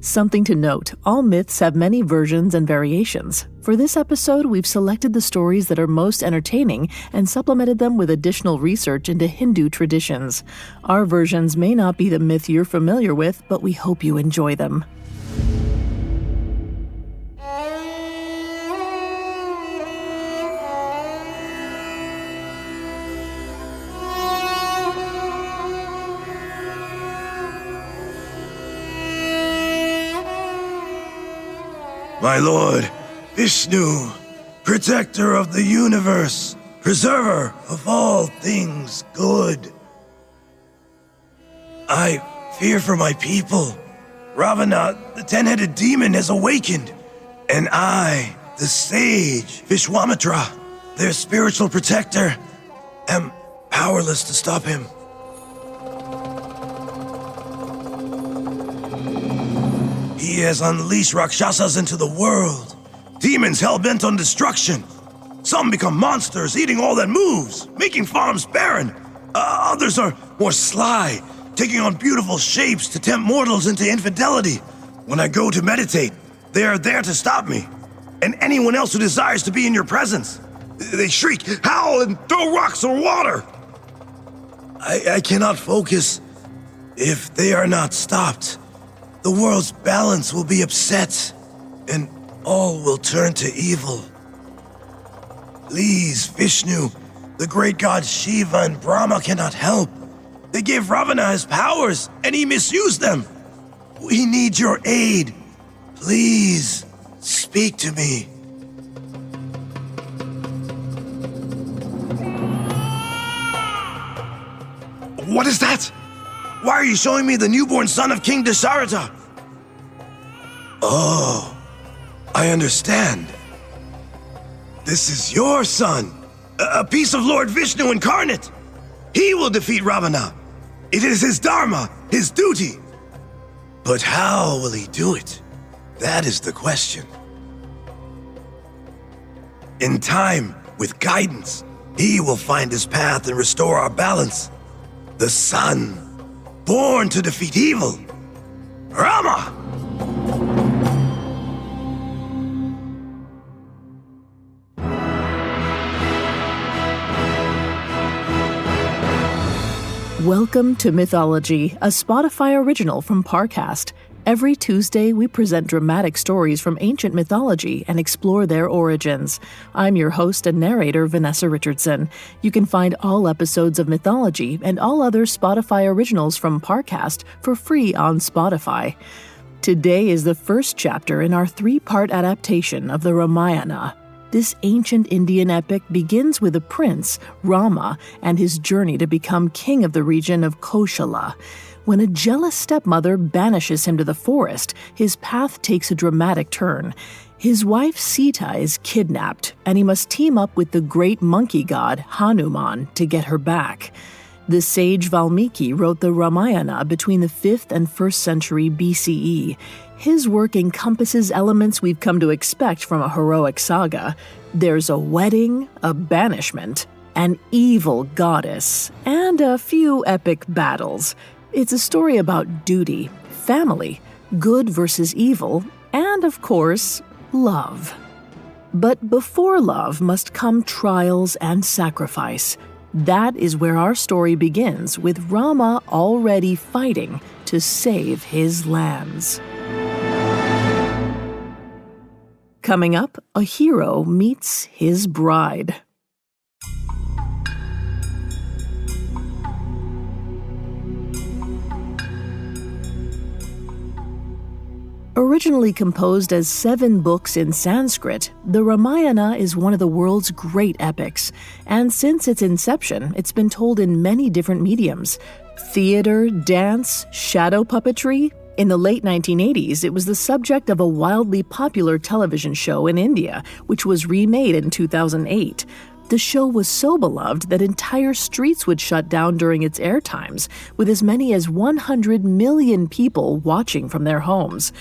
Something to note, all myths have many versions and variations. For this episode, we've selected the stories that are most entertaining and supplemented them with additional research into Hindu traditions. Our versions may not be the myth you're familiar with, but we hope you enjoy them. My lord, Vishnu, protector of the universe, preserver of all things good. I fear for my people. Ravana, the 10-headed demon, has awakened, and I, the sage Vishwamitra, their spiritual protector, am powerless to stop him. He has unleashed Rakshasas into the world. Demons hell-bent on destruction. Some become monsters, eating all that moves, making farms barren. Others are more sly, taking on beautiful shapes to tempt mortals into infidelity. When I go to meditate, they are there to stop me. And anyone else who desires to be in your presence. They shriek, howl, and throw rocks or water. I cannot focus if they are not stopped. The world's balance will be upset, and all will turn to evil. Please, Vishnu, the great gods Shiva and Brahma cannot help. They gave Ravana his powers, and he misused them. We need your aid. Please, speak to me. What is that? Why are you showing me the newborn son of King Dasharatha? Oh, I understand. This is your son, a piece of Lord Vishnu incarnate. He will defeat Ravana. It is his dharma, his duty. But how will he do it? That is the question. In time, with guidance, he will find his path and restore our balance. The son, born to defeat evil, Rama! Welcome to Mythology, a Spotify original from Parcast. Every Tuesday, we present dramatic stories from ancient mythology and explore their origins. I'm your host and narrator, Vanessa Richardson. You can find all episodes of Mythology and all other Spotify originals from Parcast for free on Spotify. Today is the first chapter in our 3-part adaptation of the Ramayana. This ancient Indian epic begins with a prince, Rama, and his journey to become king of the region of Koshala. When a jealous stepmother banishes him to the forest, his path takes a dramatic turn. His wife Sita is kidnapped, and he must team up with the great monkey god Hanuman to get her back. The sage Valmiki wrote the Ramayana between the 5th and 1st century BCE. His work encompasses elements we've come to expect from a heroic saga. There's a wedding, a banishment, an evil goddess, and a few epic battles. It's a story about duty, family, good versus evil, and, of course, love. But before love must come trials and sacrifice. That is where our story begins, with Rama already fighting to save his lands. Coming up, a hero meets his bride. Originally composed as 7 books in Sanskrit, the Ramayana is one of the world's great epics, and since its inception, it's been told in many different mediums: theater, dance, shadow puppetry. In the late 1980s, it was the subject of a wildly popular television show in India, which was remade in 2008. The show was so beloved that entire streets would shut down during its air times, with as many as 100 million people watching from their homes.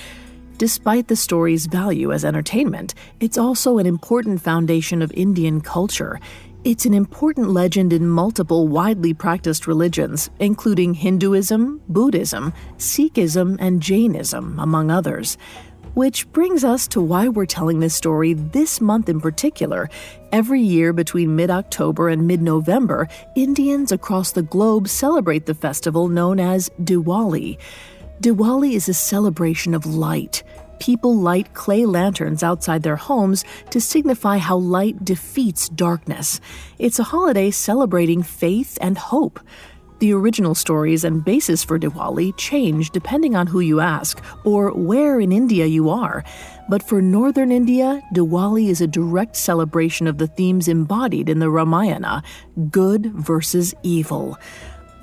Despite the story's value as entertainment, it's also an important foundation of Indian culture. It's an important legend in multiple widely practiced religions, including Hinduism, Buddhism, Sikhism, and Jainism, among others. Which brings us to why we're telling this story this month in particular. Every year between mid-October and mid-November, Indians across the globe celebrate the festival known as Diwali. Diwali is a celebration of light. People light clay lanterns outside their homes to signify how light defeats darkness. It's a holiday celebrating faith and hope. The original stories and basis for Diwali change depending on who you ask or where in India you are. But for northern India, Diwali is a direct celebration of the themes embodied in the Ramayana, good versus evil.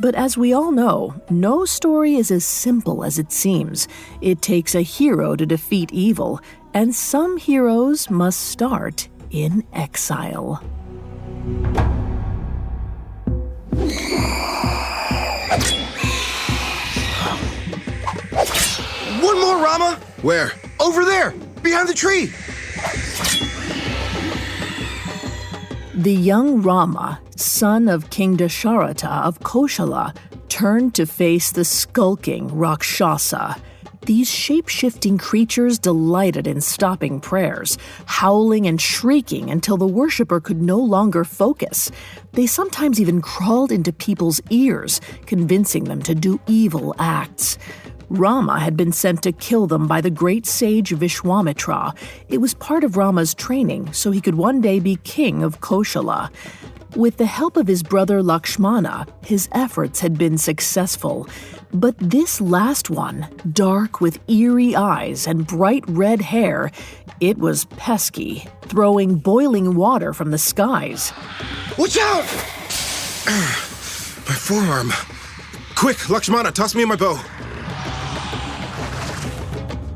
But as we all know, no story is as simple as it seems. It takes a hero to defeat evil, and some heroes must start in exile. One more, Rama! Where? Over there, behind the tree! The young Rama, son of King Dasharatha of Koshala, turned to face the skulking Rakshasa. These shape-shifting creatures delighted in stopping prayers, howling and shrieking until the worshiper could no longer focus. They sometimes even crawled into people's ears, convincing them to do evil acts. Rama had been sent to kill them by the great sage Vishwamitra. It was part of Rama's training so he could one day be king of Koshala. With the help of his brother Lakshmana, his efforts had been successful. But this last one, dark with eerie eyes and bright red hair, it was pesky, throwing boiling water from the skies. Watch out! My forearm. Quick, Lakshmana, toss me my bow.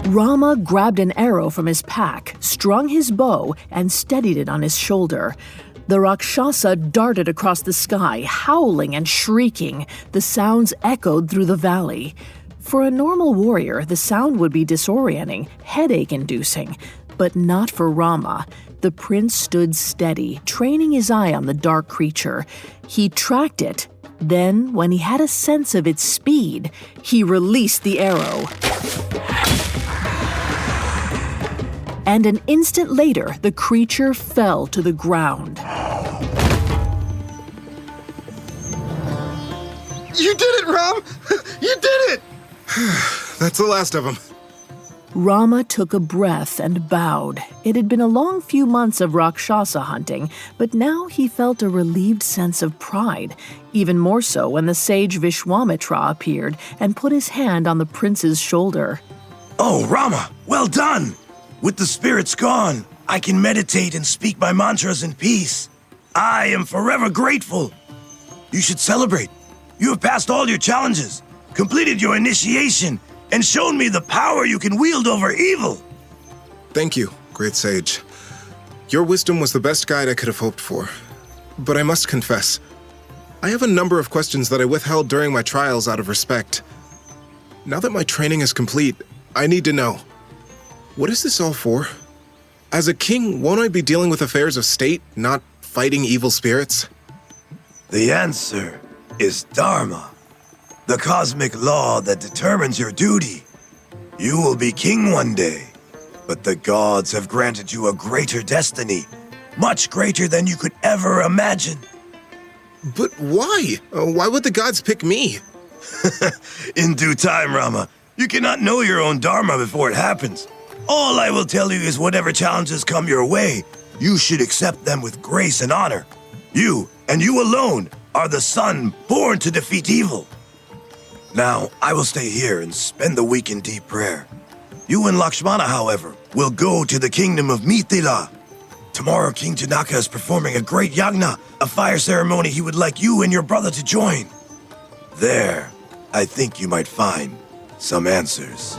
Rama grabbed an arrow from his pack, strung his bow, and steadied it on his shoulder. The Rakshasa darted across the sky, howling and shrieking. The sounds echoed through the valley. For a normal warrior, the sound would be disorienting, headache-inducing. But not for Rama. The prince stood steady, training his eye on the dark creature. He tracked it. Then, when he had a sense of its speed, he released the arrow. And an instant later, the creature fell to the ground. You did it, Ram! You did it! That's the last of them. Rama took a breath and bowed. It had been a long few months of Rakshasa hunting, but now he felt a relieved sense of pride, even more so when the sage Vishwamitra appeared and put his hand on the prince's shoulder. Oh, Rama, well done! With the spirits gone, I can meditate and speak my mantras in peace. I am forever grateful. You should celebrate. You have passed all your challenges, completed your initiation, and shown me the power you can wield over evil. Thank you, great sage. Your wisdom was the best guide I could have hoped for. But I must confess, I have a number of questions that I withheld during my trials out of respect. Now that my training is complete, I need to know. What is this all for? As a king, won't I be dealing with affairs of state, not fighting evil spirits? The answer is Dharma, the cosmic law that determines your duty. You will be king one day, but the gods have granted you a greater destiny, much greater than you could ever imagine. But why? Why would the gods pick me? In due time, Rama. You cannot know your own Dharma before it happens. All I will tell you is whatever challenges come your way, you should accept them with grace and honor. You, and you alone, are the son born to defeat evil. Now, I will stay here and spend the week in deep prayer. You and Lakshmana, however, will go to the kingdom of Mithila. Tomorrow, King Janaka is performing a great yagna, a fire ceremony he would like you and your brother to join. There, I think you might find some answers.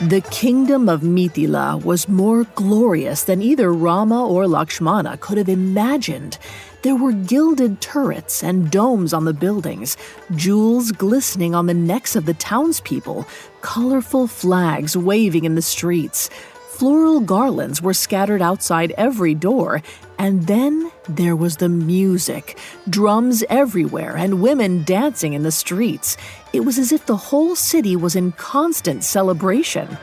The kingdom of Mithila was more glorious than either Rama or Lakshmana could have imagined. There were gilded turrets and domes on the buildings, jewels glistening on the necks of the townspeople, colorful flags waving in the streets. Floral garlands were scattered outside every door, and then there was the music, drums everywhere and women dancing in the streets. It was as if the whole city was in constant celebration.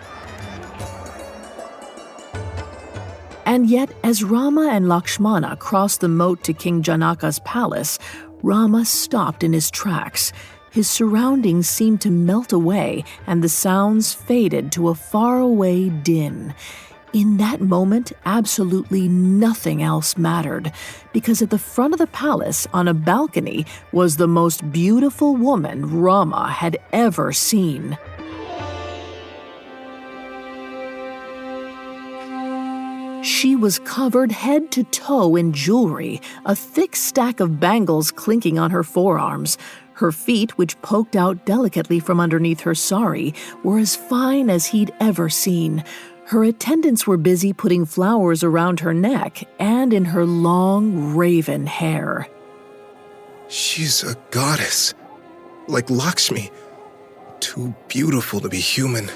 And yet, as Rama and Lakshmana crossed the moat to King Janaka's palace, Rama stopped in his tracks. His surroundings seemed to melt away, and the sounds faded to a faraway din. In that moment, absolutely nothing else mattered, because at the front of the palace, on a balcony, was the most beautiful woman Rama had ever seen. She was covered head to toe in jewelry, a thick stack of bangles clinking on her forearms. Her feet, which poked out delicately from underneath her sari, were as fine as he'd ever seen. Her attendants were busy putting flowers around her neck and in her long, raven hair. She's a goddess, like Lakshmi. Too beautiful to be human.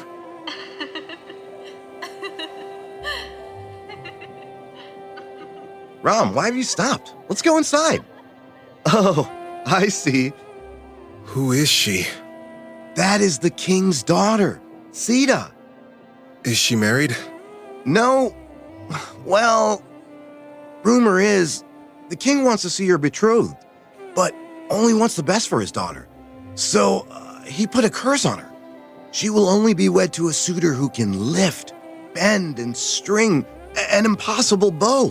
Ram, why have you stopped? Let's go inside. Oh, I see. Who is she? That is the king's daughter, Sita. Is she married? No. Well, rumor is the king wants to see her betrothed, but only wants the best for his daughter. So he put a curse on her. She will only be wed to a suitor who can lift, bend, and string an impossible bow.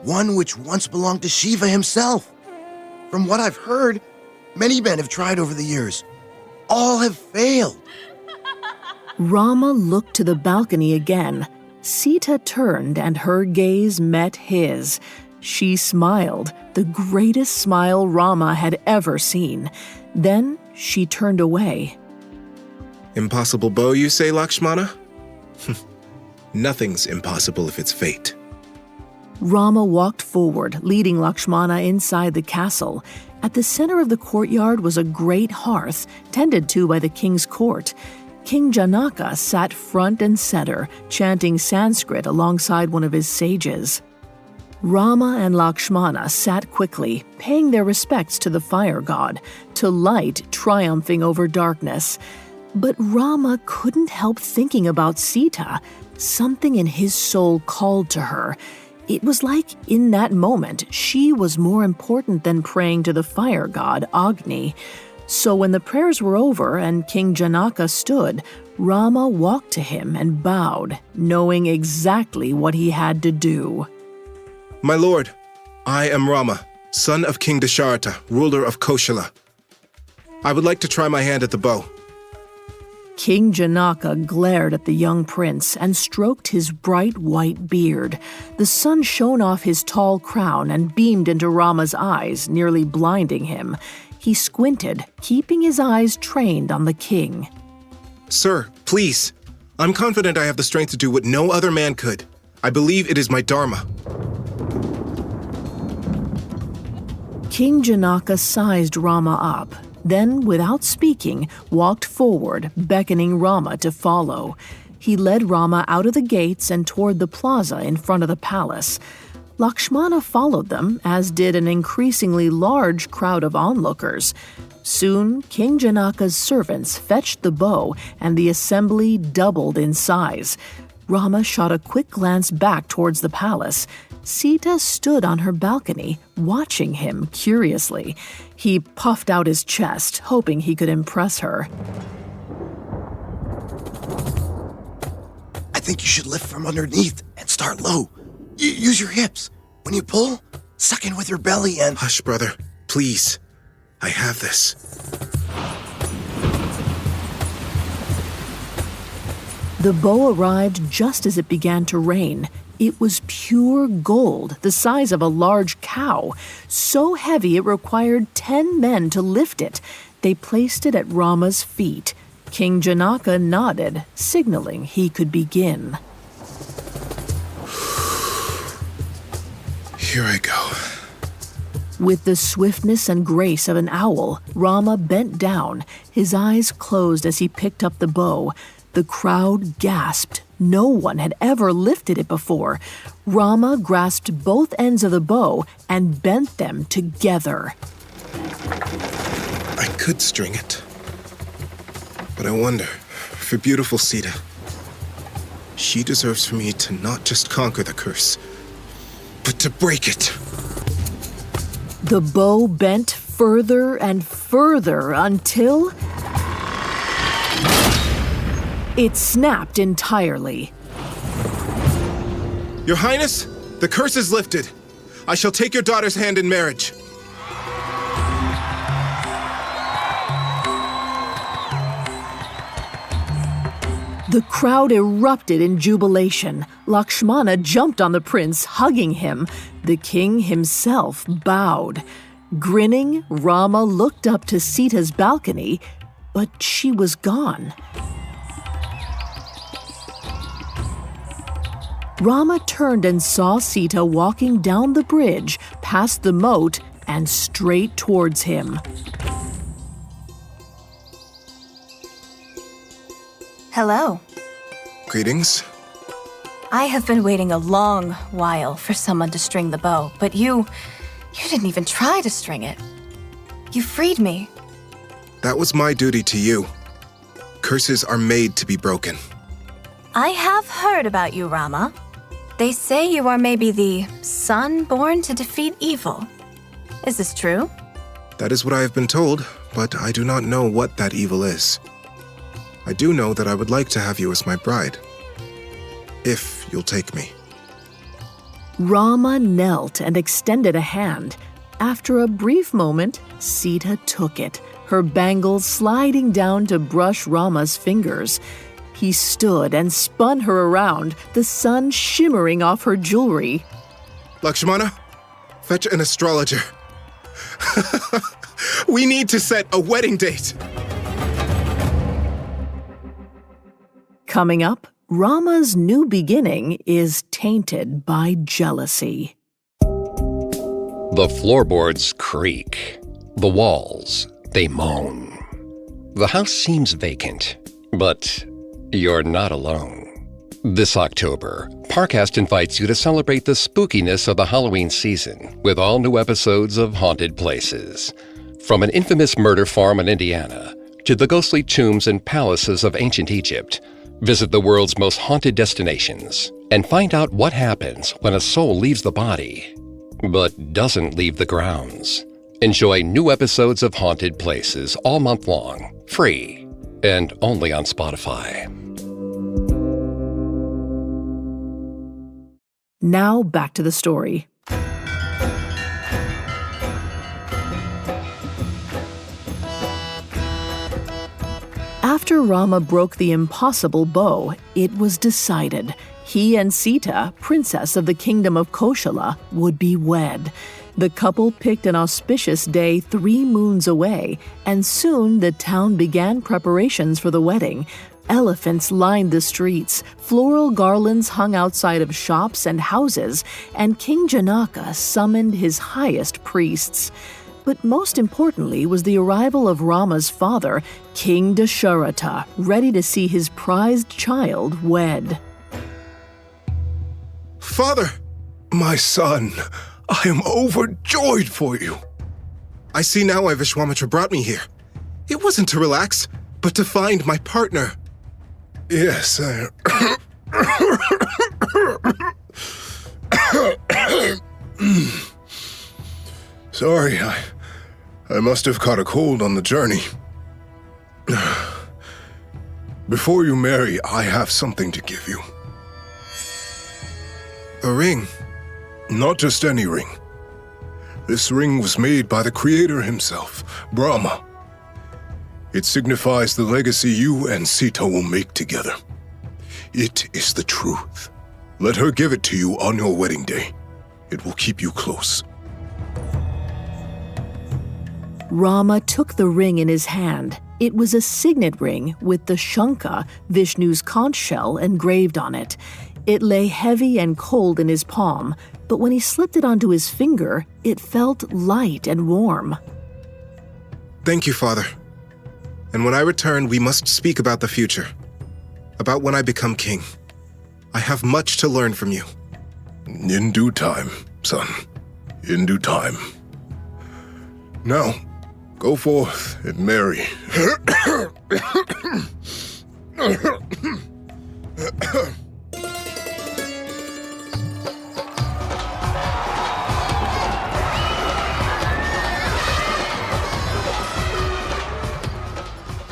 One which once belonged to Shiva himself. From what I've heard, many men have tried over the years. All have failed. Rama looked to the balcony again. Sita turned and her gaze met his. She smiled, the greatest smile Rama had ever seen. Then she turned away. Impossible bow, you say, Lakshmana? Nothing's impossible if it's fate. Rama walked forward, leading Lakshmana inside the castle. At the center of the courtyard was a great hearth, tended to by the king's court. King Janaka sat front and center, chanting Sanskrit alongside one of his sages. Rama and Lakshmana sat quickly, paying their respects to the fire god, to light triumphing over darkness. But Rama couldn't help thinking about Sita. Something in his soul called to her. It was like, in that moment, she was more important than praying to the fire god, Agni. So when the prayers were over and King Janaka stood, Rama walked to him and bowed, knowing exactly what he had to do. My lord, I am Rama, son of King Dasharatha, ruler of Koshala. I would like to try my hand at the bow. King Janaka glared at the young prince and stroked his bright white beard. The sun shone off his tall crown and beamed into Rama's eyes, nearly blinding him. He squinted, keeping his eyes trained on the king. Sir, please. I'm confident I have the strength to do what no other man could. I believe it is my dharma. King Janaka sized Rama up. Then, without speaking, walked forward, beckoning Rama to follow. He led Rama out of the gates and toward the plaza in front of the palace. Lakshmana followed them, as did an increasingly large crowd of onlookers. Soon, King Janaka's servants fetched the bow, and the assembly doubled in size. Rama shot a quick glance back towards the palace. Sita stood on her balcony, watching him curiously. He puffed out his chest, hoping he could impress her. I think you should lift from underneath and start low. Use your hips. When you pull, suck in with your belly and... Hush, brother. Please. I have this. The bow arrived just as it began to rain. It was pure gold, the size of a large cow, so heavy it required 10 men to lift it. They placed it at Rama's feet. King Janaka nodded, signaling he could begin. Here I go. With the swiftness and grace of an owl, Rama bent down, his eyes closed as he picked up the bow. The crowd gasped. No one had ever lifted it before. Rama grasped both ends of the bow and bent them together. I could string it. But I wonder, for beautiful Sita, she deserves for me to not just conquer the curse, but to break it. The bow bent further and further until it snapped entirely. Your Highness, the curse is lifted. I shall take your daughter's hand in marriage. The crowd erupted in jubilation. Lakshmana jumped on the prince, hugging him. The king himself bowed. Grinning, Rama looked up to Sita's balcony, but she was gone. Rama turned and saw Sita walking down the bridge, past the moat, and straight towards him. Hello. Greetings. I have been waiting a long while for someone to string the bow, but you didn't even try to string it. You freed me. That was my duty to you. Curses are made to be broken. I have heard about you, Rama. They say you are maybe the son born to defeat evil. Is this true? That is what I have been told, but I do not know what that evil is. I do know that I would like to have you as my bride. If you'll take me. Rama knelt and extended a hand. After a brief moment, Sita took it, her bangles sliding down to brush Rama's fingers. He stood and spun her around, the sun shimmering off her jewelry. Lakshmana, fetch an astrologer. We need to set a wedding date. Coming up, Rama's new beginning is tainted by jealousy. The floorboards creak. The walls, they moan. The house seems vacant, but you're not alone. This October, Parcast invites you to celebrate the spookiness of the Halloween season with all new episodes of Haunted Places. From an infamous murder farm in Indiana to the ghostly tombs and palaces of ancient Egypt, visit the world's most haunted destinations and find out what happens when a soul leaves the body, but doesn't leave the grounds. Enjoy new episodes of Haunted Places all month long, free, and only on Spotify. Now back to the story. After Rama broke the impossible bow, it was decided he and Sita, princess of the kingdom of Koshala, would be wed. The couple picked an auspicious day 3 moons away, and soon the town began preparations for the wedding. Elephants lined the streets, floral garlands hung outside of shops and houses, and King Janaka summoned his highest priests. But most importantly was the arrival of Rama's father, King Dasharatha, ready to see his prized child wed. Father! My son, I am overjoyed for you. I see now why Vishwamitra brought me here. It wasn't to relax, but to find my partner. Yes, Sorry, I must have caught a cold on the journey. Before you marry, I have something to give you. A ring. Not just any ring. This ring was made by the creator himself, Brahma. It signifies the legacy you and Sita will make together. It is the truth. Let her give it to you on your wedding day. It will keep you close. Rama took the ring in his hand. It was a signet ring with the Shankha, Vishnu's conch shell, engraved on it. It lay heavy and cold in his palm, but when he slipped it onto his finger, it felt light and warm. Thank you, Father. And when I return, we must speak about the future. About when I become king. I have much to learn from you. In due time, son. In due time. Now, go forth and marry.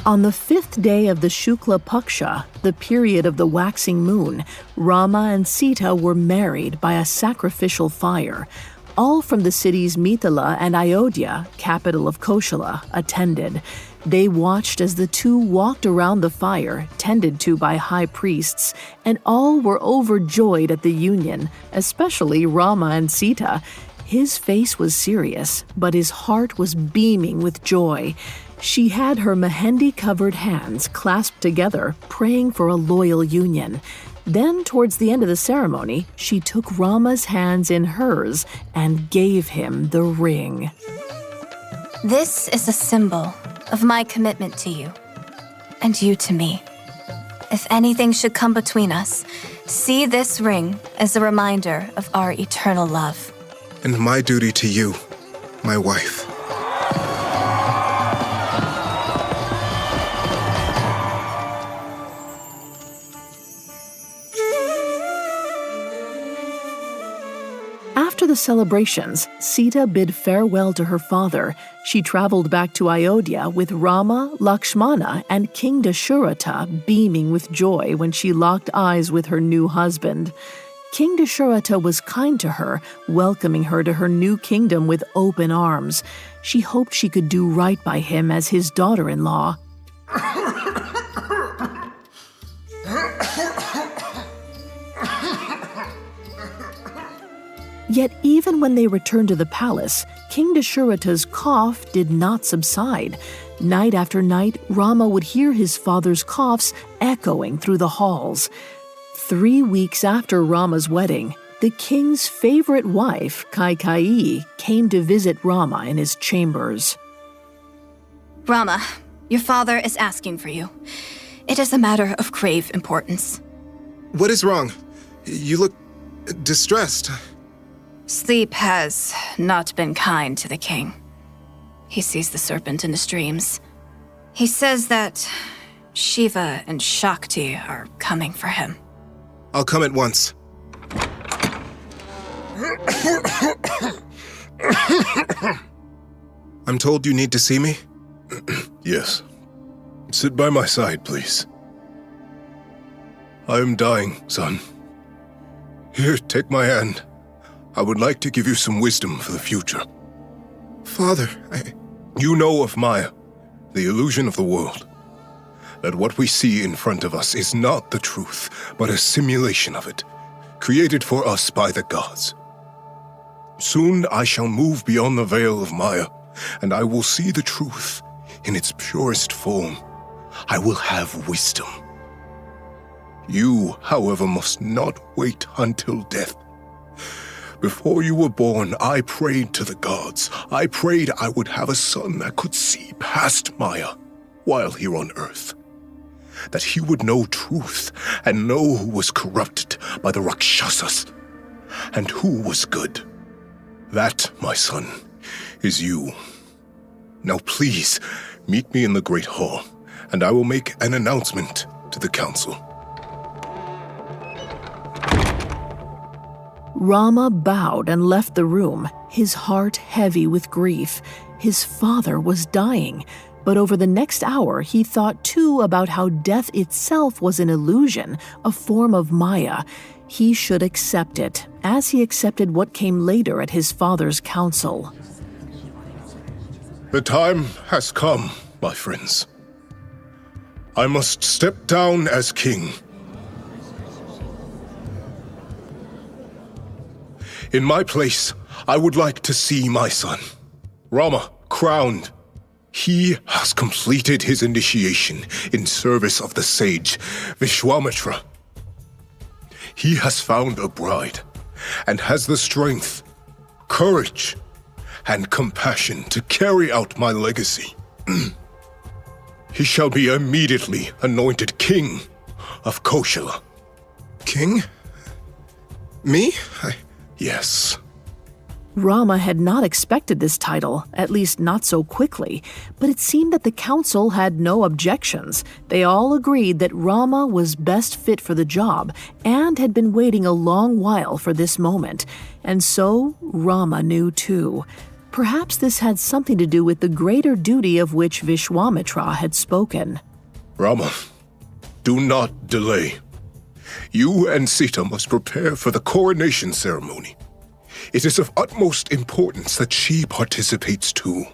On the 5th day of the Shukla Paksha, the period of the waxing moon, Rama and Sita were married by a sacrificial fire. All from the cities Mithila and Ayodhya, capital of Koshala, attended. They watched as the two walked around the fire, tended to by high priests, and all were overjoyed at the union, especially Rama and Sita. His face was serious, but his heart was beaming with joy. She had her mehendi-covered hands clasped together, praying for a loyal union. Then, towards the end of the ceremony, she took Rama's hands in hers and gave him the ring. This is a symbol of my commitment to you, and you to me. If anything should come between us, see this ring as a reminder of our eternal love. And my duty to you, my wife. After the celebrations, Sita bid farewell to her father. She traveled back to Ayodhya with Rama, Lakshmana, and King Dasharatha beaming with joy when she locked eyes with her new husband. King Dasharatha was kind to her, welcoming her to her new kingdom with open arms. She hoped she could do right by him as his daughter-in-law. Yet even when they returned to the palace, King Dasharatha's cough did not subside. Night after night, Rama would hear his father's coughs echoing through the halls. 3 weeks after Rama's wedding, the king's favorite wife, Kaikeyi, came to visit Rama in his chambers. Rama, your father is asking for you. It is a matter of grave importance. What is wrong? You look distressed. Sleep has not been kind to the king. He sees the serpent in his dreams. He says that Shiva and Shakti are coming for him. I'll come at once. I'm told you need to see me? Yes. Sit by my side, please. I am dying, son. Here, take my hand. I would like to give you some wisdom for the future. Father, You know of Maya, the illusion of the world. That what we see in front of us is not the truth, but a simulation of it, created for us by the gods. Soon I shall move beyond the veil of Maya, and I will see the truth in its purest form. I will have wisdom. You, however, must not wait until death. Before you were born, I prayed to the gods. I prayed I would have a son that could see past Maya while here on earth. That he would know truth and know who was corrupted by the Rakshasas and who was good. That, my son, is you. Now please, meet me in the Great Hall, and I will make an announcement to the council. Rama bowed and left the room, his heart heavy with grief. His father was dying, but over the next hour he thought too about how death itself was an illusion, a form of Maya. He should accept it, as he accepted what came later at his father's council. The time has come, my friends. I must step down as king. In my place, I would like to see my son, Rama, crowned, He has completed his initiation in service of the sage Vishwamitra. He has found a bride and has the strength, courage, and compassion to carry out my legacy. He shall be immediately anointed king of Koshala. King? Me? Yes. Rama had not expected this title, at least not so quickly, but it seemed that the council had no objections. They all agreed that Rama was best fit for the job and had been waiting a long while for this moment. And so Rama knew too. Perhaps this had something to do with the greater duty of which Vishwamitra had spoken. Rama, do not delay. You and Sita must prepare for the coronation ceremony. It is of utmost importance that she participates too.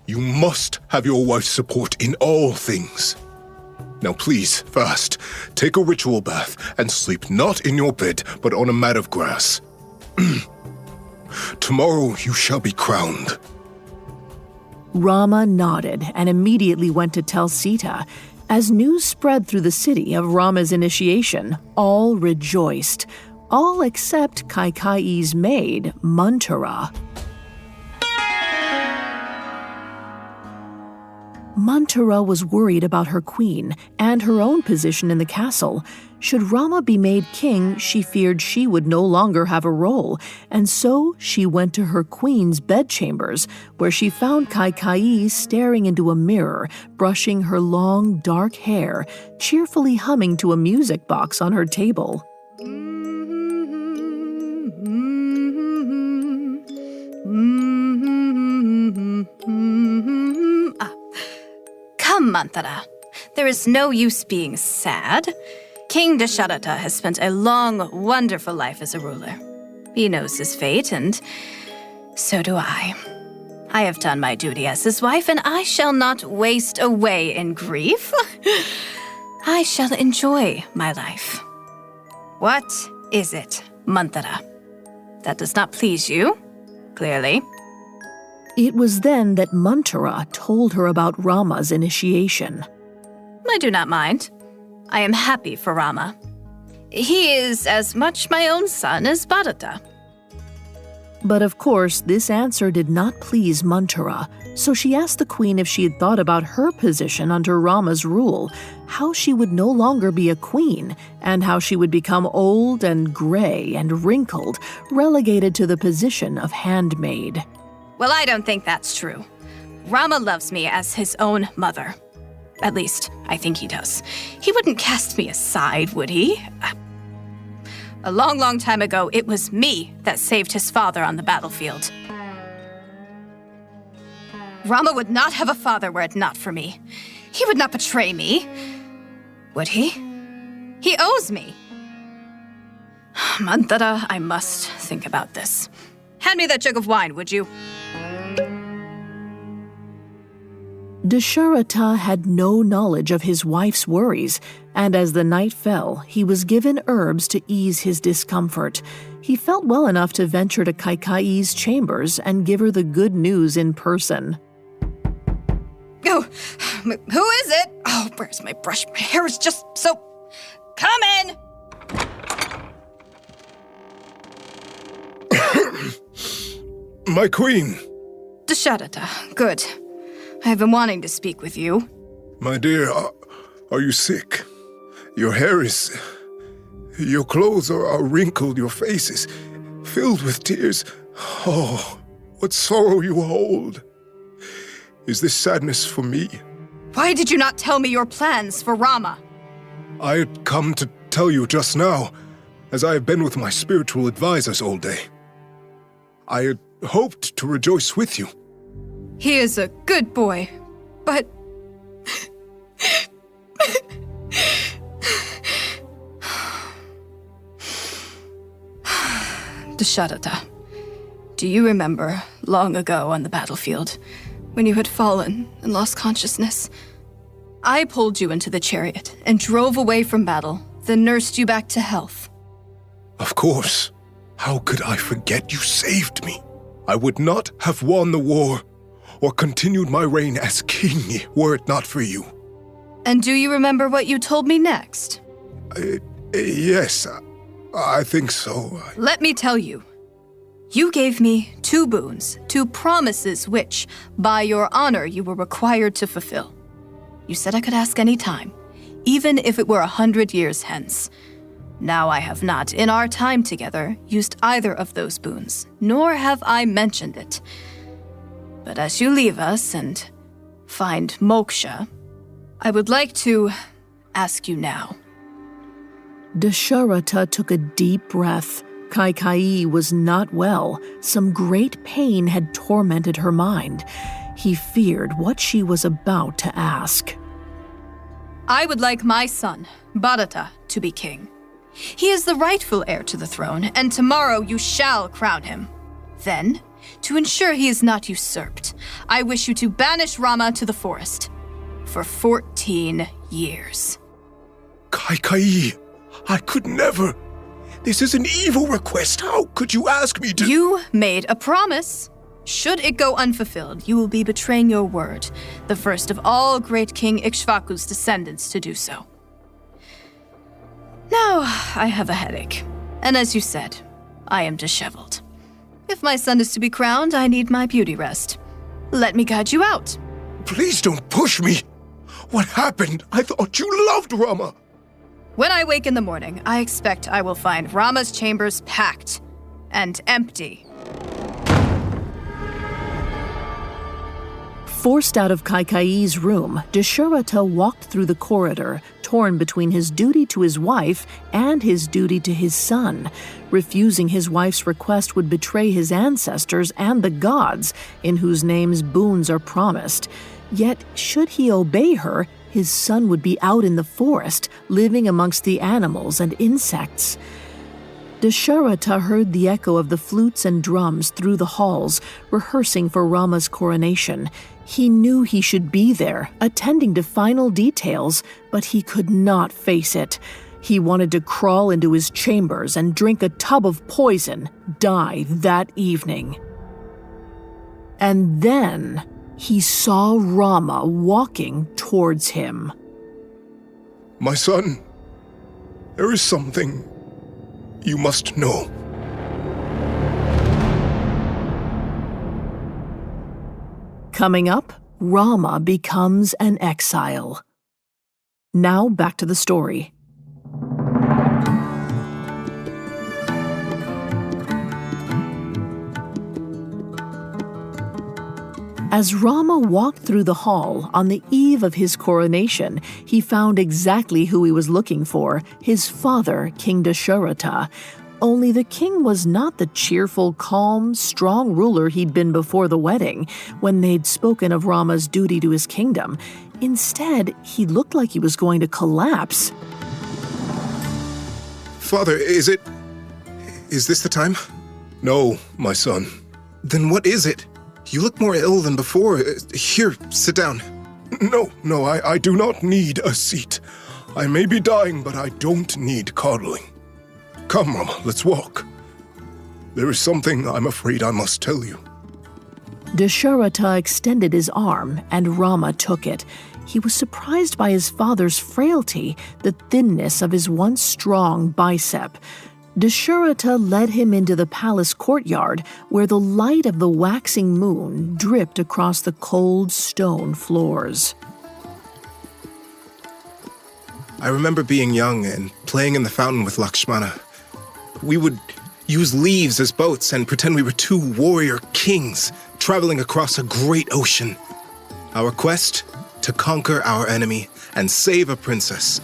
You must have your wife's support in all things. Now please, fast, take a ritual bath and sleep not in your bed, but on a mat of grass. Tomorrow you shall be crowned. Rama nodded and immediately went to tell Sita. As news spread through the city of Rama's initiation, all rejoiced. All except Kaikeyi's maid, Manthara. Manthara was worried about her queen and her own position in the castle. Should Rama be made king, she feared she would no longer have a role, and so she went to her queen's bedchambers, where she found Kaikeyi staring into a mirror, brushing her long, dark hair, cheerfully humming to a music box on her table. Come, Manthara. There is no use being sad. King Dasharatha has spent a long, wonderful life as a ruler. He knows his fate, and so do I. I have done my duty as his wife, and I shall not waste away in grief. I shall enjoy my life. What is it, Manthara? That does not please you, clearly. It was then that Manthara told her about Rama's initiation. I do not mind. I am happy for Rama. He is as much my own son as Bharata. But of course, this answer did not please Manthara, so she asked the queen if she had thought about her position under Rama's rule, how she would no longer be a queen, and how she would become old and gray and wrinkled, relegated to the position of handmaid. Well, I don't think that's true. Rama loves me as his own mother. At least, I think he does. He wouldn't cast me aside, would he? A long, long time ago, it was me that saved his father on the battlefield. Rama would not have a father were it not for me. He would not betray me. Would he? He owes me. Manthara, I must think about this. Hand me that jug of wine, would you? Dasharatha had no knowledge of his wife's worries, and as the night fell, he was given herbs to ease his discomfort. He felt well enough to venture to Kaikeyi's chambers and give her the good news in person. Oh, who is it? Oh, where's my brush? My hair is just so... Come in! My queen! Dasharatha, good. I have been wanting to speak with you. My dear, are you sick? Your hair is... Your clothes are wrinkled, your face is filled with tears. Oh, what sorrow you hold. Is this sadness for me? Why did you not tell me your plans for Rama? I had come to tell you just now, as I have been with my spiritual advisors all day. I had hoped to rejoice with you. He is a good boy, but... Dasharatha, do you remember long ago on the battlefield, when you had fallen and lost consciousness? I pulled you into the chariot and drove away from battle, then nursed you back to health. Of course. How could I forget you saved me? I would not have won the war or continued my reign as king were it not for you. And do you remember what you told me next? Yes, I think so. Let me tell you. You gave me 2 boons, 2 promises which, by your honor, you were required to fulfill. You said I could ask any time, even if it were 100 years hence. Now I have not, in our time together, used either of those boons, nor have I mentioned it. But as you leave us and find moksha, I would like to ask you now. Dasharatha took a deep breath. Kaikeyi was not well. Some great pain had tormented her mind. He feared what she was about to ask. I would like my son, Bharata, to be king. He is the rightful heir to the throne, and tomorrow you shall crown him. Then, to ensure he is not usurped, I wish you to banish Rama to the forest for 14 years. Kaikeyi, I could never. This is an evil request. How could you ask me to— You made a promise. Should it go unfulfilled, you will be betraying your word, the first of all great King Ikshvaku's descendants to do so. Now, I have a headache. And as you said, I am disheveled. If my son is to be crowned, I need my beauty rest. Let me guide you out. Please don't push me. What happened? I thought you loved Rama. When I wake in the morning, I expect I will find Rama's chambers packed and empty. Forced out of Kaikeyi's room, Dasharatha walked through the corridor, torn between his duty to his wife and his duty to his son. Refusing his wife's request would betray his ancestors and the gods, in whose names boons are promised. Yet, should he obey her, his son would be out in the forest, living amongst the animals and insects. Dasharatha heard the echo of the flutes and drums through the halls, rehearsing for Rama's coronation. He knew he should be there, attending to final details, but he could not face it. He wanted to crawl into his chambers and drink a tub of poison, die that evening. And then he saw Rama walking towards him. My son, there is something you must know. Coming up, Rama becomes an exile. Now back to the story. As Rama walked through the hall on the eve of his coronation, he found exactly who he was looking for, his father, King Dasharatha. Only the king was not the cheerful, calm, strong ruler he'd been before the wedding, when they'd spoken of Rama's duty to his kingdom. Instead, he looked like he was going to collapse. Father, is this the time? No, my son. Then what is it? You look more ill than before. Here, sit down. No, I do not need a seat. I may be dying, but I don't need coddling. Come, Rama, let's walk. There is something I'm afraid I must tell you. Dasharatha extended his arm, and Rama took it. He was surprised by his father's frailty, the thinness of his once strong bicep. Dasharatha led him into the palace courtyard, where the light of the waxing moon dripped across the cold stone floors. I remember being young and playing in the fountain with Lakshmana. We would use leaves as boats and pretend we were 2 warrior kings traveling across a great ocean. Our quest? To conquer our enemy and save a princess.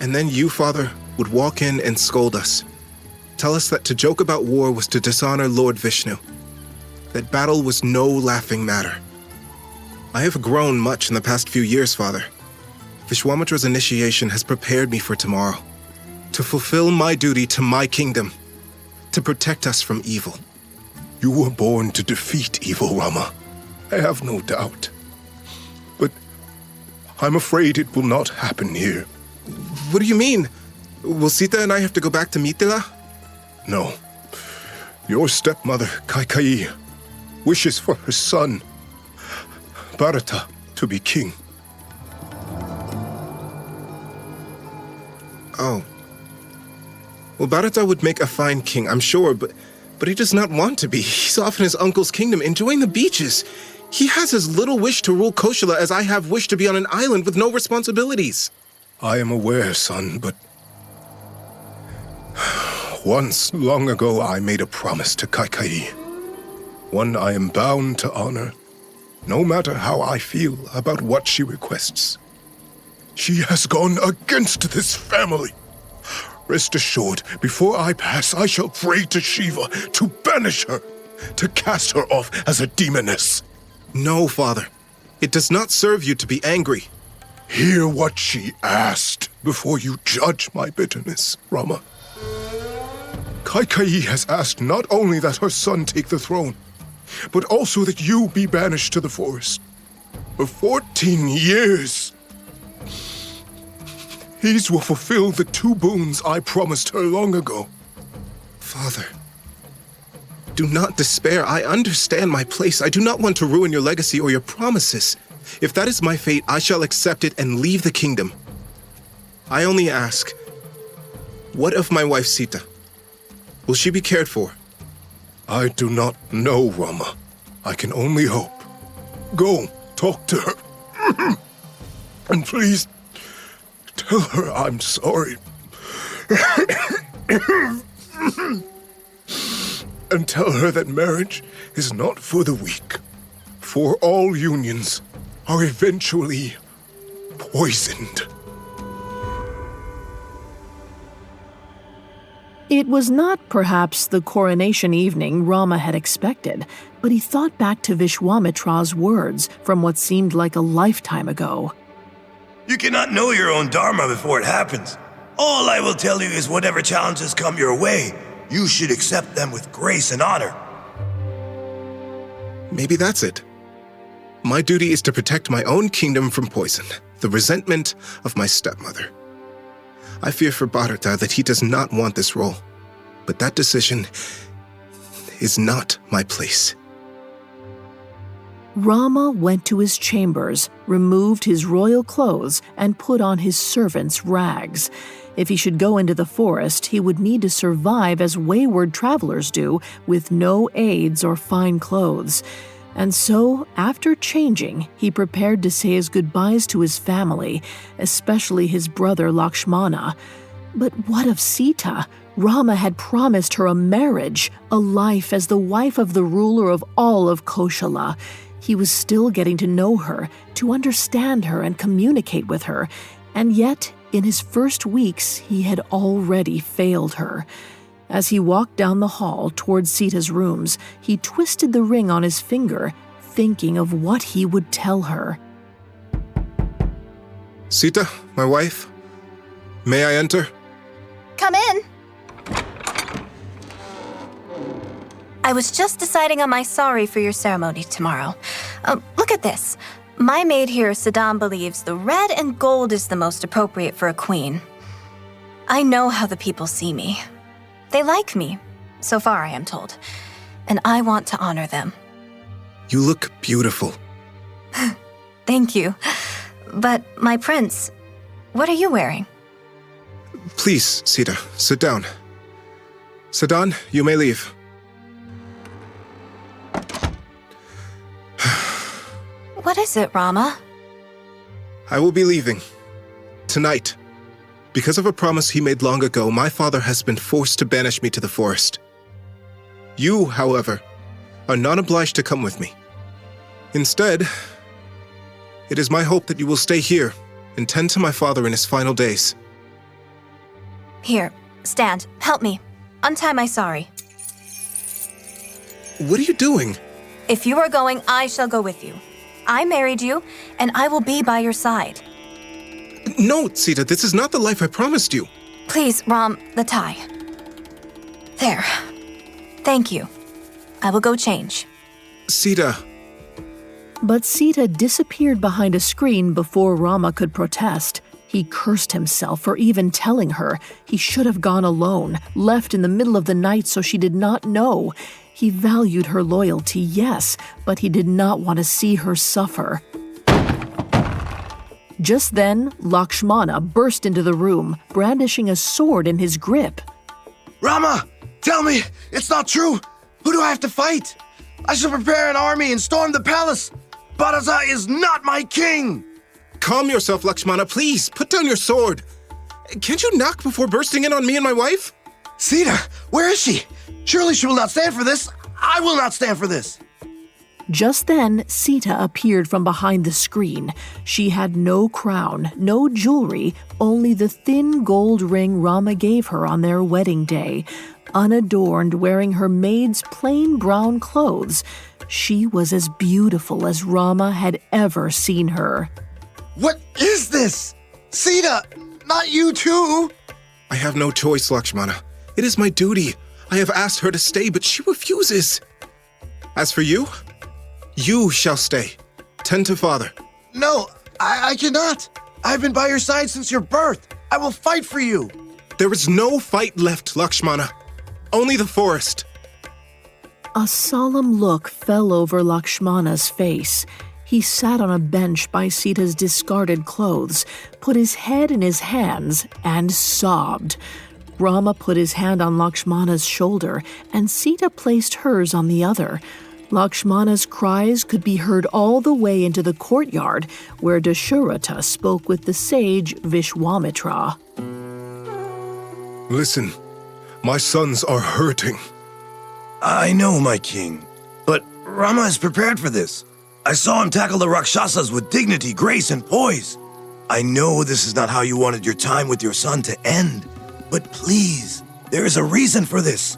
And then you, Father, would walk in and scold us. Tell us that to joke about war was to dishonor Lord Vishnu. That battle was no laughing matter. I have grown much in the past few years, Father. Vishwamitra's initiation has prepared me for tomorrow. To fulfill my duty to my kingdom. To protect us from evil. You were born to defeat evil, Rama. I have no doubt. But I'm afraid it will not happen here. What do you mean? Will Sita and I have to go back to Mithila? No. Your stepmother, Kaikeyi, wishes for her son, Bharata, to be king. Oh. Well, Bharata would make a fine king, I'm sure, but he does not want to be. He's off in his uncle's kingdom, enjoying the beaches. He has as little wish to rule Koshala as I have wish to be on an island with no responsibilities. I am aware, son, but once, long ago, I made a promise to Kaika'i. One I am bound to honor, no matter how I feel about what she requests. She has gone against this family. Rest assured, before I pass, I shall pray to Shiva to banish her, to cast her off as a demoness. No, Father. It does not serve you to be angry. Hear what she asked before you judge my bitterness, Rama. Kaika'i has asked not only that her son take the throne, but also that you be banished to the forest. For 14 years. These will fulfill the 2 boons I promised her long ago. Father, do not despair. I understand my place. I do not want to ruin your legacy or your promises. If that is my fate, I shall accept it and leave the kingdom. I only ask, what of my wife Sita? Will she be cared for? I do not know, Rama. I can only hope. Go, talk to her. And please, tell her I'm sorry. And tell her that marriage is not for the weak. For all unions are eventually poisoned. It was not perhaps the coronation evening Rama had expected, but he thought back to Vishwamitra's words from what seemed like a lifetime ago. You cannot know your own dharma before it happens. All I will tell you is whatever challenges come your way, you should accept them with grace and honor. Maybe that's it. My duty is to protect my own kingdom from poison, the resentment of my stepmother. I fear for Bharata that he does not want this role, but that decision is not my place. Rama went to his chambers, removed his royal clothes, and put on his servant's rags. If he should go into the forest, he would need to survive as wayward travelers do, with no aids or fine clothes. And so, after changing, he prepared to say his goodbyes to his family, especially his brother Lakshmana. But what of Sita? Rama had promised her a marriage, a life as the wife of the ruler of all of Koshala. He was still getting to know her, to understand her and communicate with her, and yet, in his first weeks, he had already failed her. As he walked down the hall towards Sita's rooms, he twisted the ring on his finger, thinking of what he would tell her. Sita, my wife, may I enter? Come in. I was just deciding on my sari for your ceremony tomorrow. Look at this. My maid here, Saddam, believes the red and gold is the most appropriate for a queen. I know how the people see me. They like me, so far I am told, and I want to honor them. You look beautiful. Thank you. But, my prince, what are you wearing? Please, Sita, sit down. Sadan, you may leave. What is it, Rama? I will be leaving. Tonight. Because of a promise he made long ago, my father has been forced to banish me to the forest. You, however, are not obliged to come with me. Instead, it is my hope that you will stay here and tend to my father in his final days. Here, stand. Help me. Untie my sari. What are you doing? If you are going, I shall go with you. I married you, and I will be by your side. No, Sita, this is not the life I promised you. Please, Ram, the tie. There. Thank you. I will go change. Sita. But Sita disappeared behind a screen before Rama could protest. He cursed himself for even telling her. He should have gone alone, left in the middle of the night so she did not know. He valued her loyalty, yes, but he did not want to see her suffer. Just then, Lakshmana burst into the room, brandishing a sword in his grip. Rama, tell me, it's not true. Who do I have to fight? I shall prepare an army and storm the palace. Bharata is not my king. Calm yourself, Lakshmana, please. Put down your sword. Can't you knock before bursting in on me and my wife? Sita, where is she? Surely she will not stand for this. I will not stand for this. Just then, Sita appeared from behind the screen. She had no crown, no jewelry, only the thin gold ring Rama gave her on their wedding day. Unadorned, wearing her maid's plain brown clothes, she was as beautiful as Rama had ever seen her. What is this? Sita, not you too. I have no choice, Lakshmana. It is my duty. I have asked her to stay, but she refuses. As for you, you shall stay. Tend to father. No, I cannot. I've been by your side since your birth. I will fight for you. There is no fight left, Lakshmana. Only the forest. A solemn look fell over Lakshmana's face. He sat on a bench by Sita's discarded clothes, put his head in his hands, and sobbed. Rama put his hand on Lakshmana's shoulder, and Sita placed hers on the other. Lakshmana's cries could be heard all the way into the courtyard, where Dasharatha spoke with the sage Vishwamitra. Listen, my sons are hurting. I know, my king, but Rama is prepared for this. I saw him tackle the Rakshasas with dignity, grace, and poise. I know this is not how you wanted your time with your son to end, but please, there is a reason for this.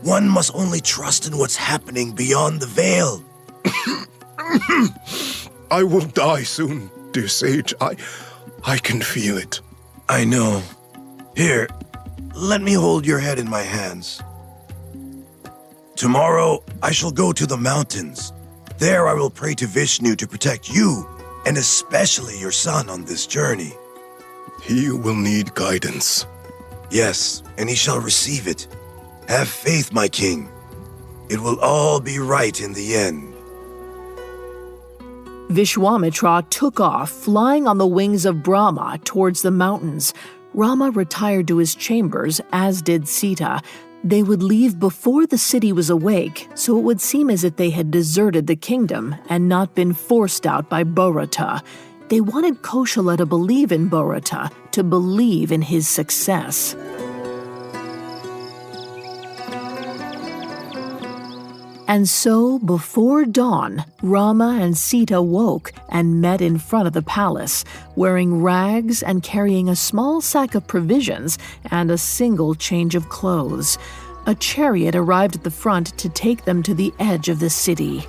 One must only trust in what's happening beyond the veil. I will die soon, dear sage. I can feel it. I know. Here, let me hold your head in my hands. Tomorrow, I shall go to the mountains. There I will pray to Vishnu to protect you, and especially your son on this journey. He will need guidance. Yes, and he shall receive it. Have faith, my king. It will all be right in the end. Vishwamitra took off, flying on the wings of Brahma towards the mountains. Rama retired to his chambers, as did Sita. They would leave before the city was awake, so it would seem as if they had deserted the kingdom and not been forced out by Bharata. They wanted Koshala to believe in Bharata, to believe in his success. And so, before dawn, Rama and Sita woke and met in front of the palace, wearing rags and carrying a small sack of provisions and a single change of clothes. A chariot arrived at the front to take them to the edge of the city.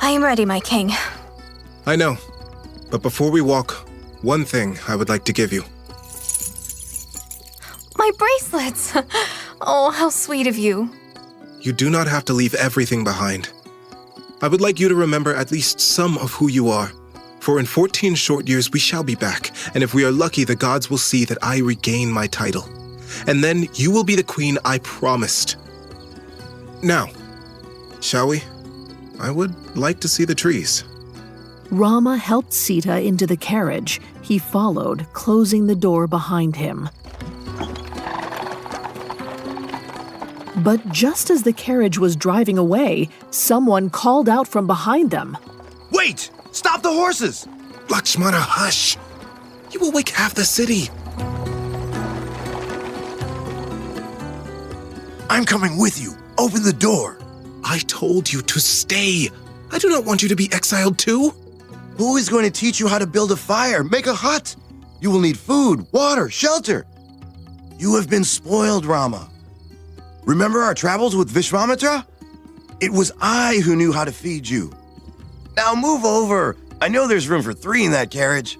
I am ready, my king. I know. But before we walk, one thing I would like to give you. My bracelets! Oh, how sweet of you. You do not have to leave everything behind. I would like you to remember at least some of who you are. For in 14 short years we shall be back, and if we are lucky, the gods will see that I regain my title. And then you will be the queen I promised. Now, shall we? I would like to see the trees. Rama helped Sita into the carriage. He followed, closing the door behind him. But just as the carriage was driving away, someone called out from behind them. Wait! Stop the horses! Lakshmana, hush! You will wake half the city. I'm coming with you. Open the door. I told you to stay. I do not want you to be exiled too. Who is going to teach you how to build a fire, make a hut? You will need food, water, shelter. You have been spoiled, Rama. Remember our travels with Vishwamitra? It was I who knew how to feed you. Now move over. I know there's room for 3 in that carriage.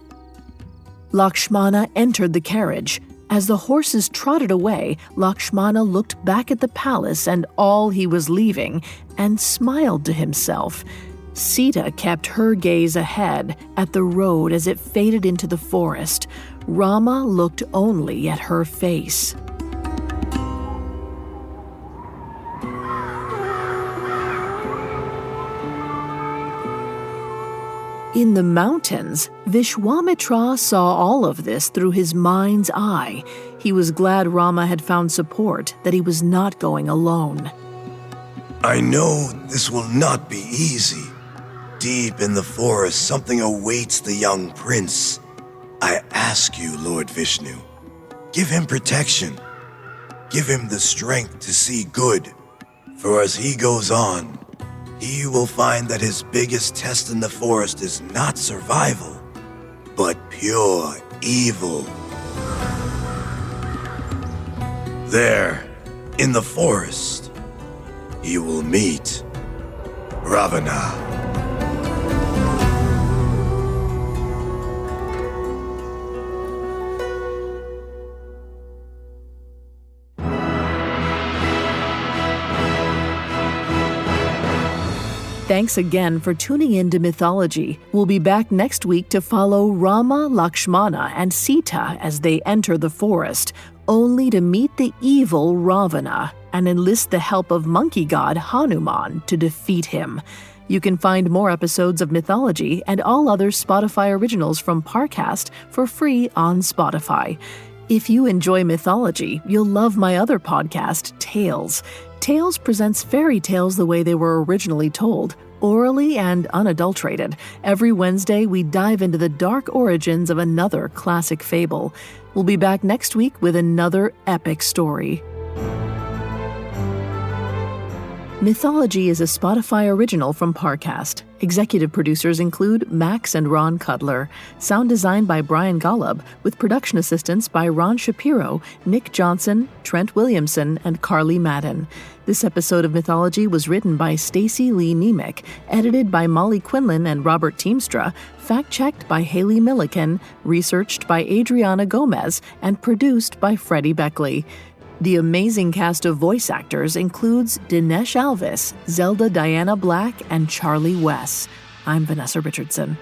Lakshmana entered the carriage. As the horses trotted away, Lakshmana looked back at the palace and all he was leaving, and smiled to himself. Sita kept her gaze ahead, at the road as it faded into the forest. Rama looked only at her face. In the mountains, Vishwamitra saw all of this through his mind's eye. He was glad Rama had found support, that he was not going alone. I know this will not be easy. Deep in the forest, something awaits the young prince. I ask you, Lord Vishnu, give him protection. Give him the strength to see good. For as he goes on, he will find that his biggest test in the forest is not survival, but pure evil. There, in the forest, he will meet Ravana. Thanks again for tuning in to Mythology. We'll be back next week to follow Rama, Lakshmana, and Sita as they enter the forest, only to meet the evil Ravana and enlist the help of monkey god Hanuman to defeat him. You can find more episodes of Mythology and all other Spotify originals from Parcast for free on Spotify. If you enjoy Mythology, you'll love my other podcast, Tales. Tales presents fairy tales the way they were originally told, orally and unadulterated. Every Wednesday, we dive into the dark origins of another classic fable. We'll be back next week with another epic story. Mythology is a Spotify original from Parcast. Executive producers include Max and Ron Cudler. Sound design by Brian Golub, with production assistance by Ron Shapiro, Nick Johnson, Trent Williamson, and Carly Madden. This episode of Mythology was written by Stacey Lee Nemec, edited by Molly Quinlan and Robert Teamstra, fact-checked by Haley Milliken, researched by Adriana Gomez, and produced by Freddie Beckley. The amazing cast of voice actors includes Dinesh Alvis, Zelda Diana Black, and Charlie Wess. I'm Vanessa Richardson.